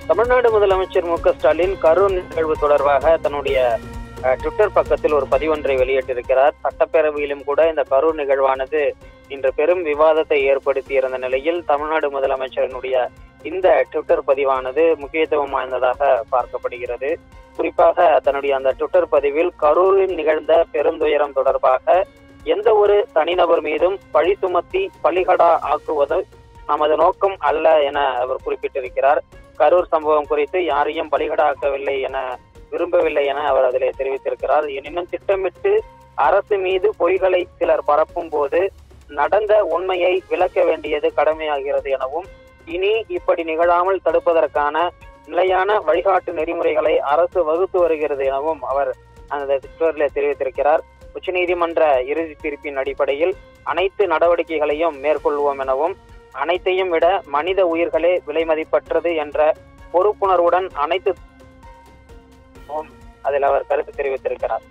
தமிழ்நாடு முதலமைச்சர் மு.க.ஸ்டாலின் கரூர் நிகழ்வு தொடர்பாக தன்னுடைய ட்விட்டர் பக்கத்தில் ஒரு பதிவொன்றை வெளியிட்டிருக்கிறார். சட்டப்பேரவையிலும் கூட இந்த கரூர் நிகழ்வானது இன்று பெரும் விவாதத்தை ஏற்படுத்தி இருந்த நிலையில் தமிழ்நாடு முதலமைச்சரினுடைய இந்த ட்விட்டர் பதிவானது முக்கியத்துவம் வாய்ந்ததாக பார்க்கப்படுகிறது. குறிப்பாக தன்னுடைய அந்த ட்விட்டர் பதிவில் கரூரில் நிகழ்ந்த பெருந்துயரம் தொடர்பாக எந்த ஒரு தனிநபர் மீதும் பழி சுமத்தி பலிகடா ஆக்குவது நமது நோக்கம் அல்ல என அவர் குறிப்பிட்டிருக்கிறார். கரூர் சம்பவம் குறித்து யாரையும் பலிகடா ஆக்கவில்லை என விரும்பவில்லை என அவர் அதிலே தெரிவித்திருக்கிறார். எனினும் திட்டமிட்டு அரசு மீது பொய்களை சிலர் பரப்பும் போது நடந்த உண்மையை விளக்க வேண்டியது கடமையாகிறது எனவும் இனி இப்படி நிகழாமல் தடுப்பதற்கான நிலையான வழிகாட்டு நெறிமுறைகளை அரசு வகுத்து வருகிறது எனவும் அவர் அந்த ட்விட்டரில் தெரிவித்திருக்கிறார். உச்சநீதிமன்ற இறுதி தீர்ப்பின் அடிப்படையில் அனைத்து நடவடிக்கைகளையும் மேற்கொள்வோம் எனவும் அனைத்தையும் விட மனித உயிர்களே விலை மதிப்பற்றது என்ற பொறுப்புணர்வுடன் அனைத்து அதில் அவர் கருத்து தெரிவித்திருக்கிறார்.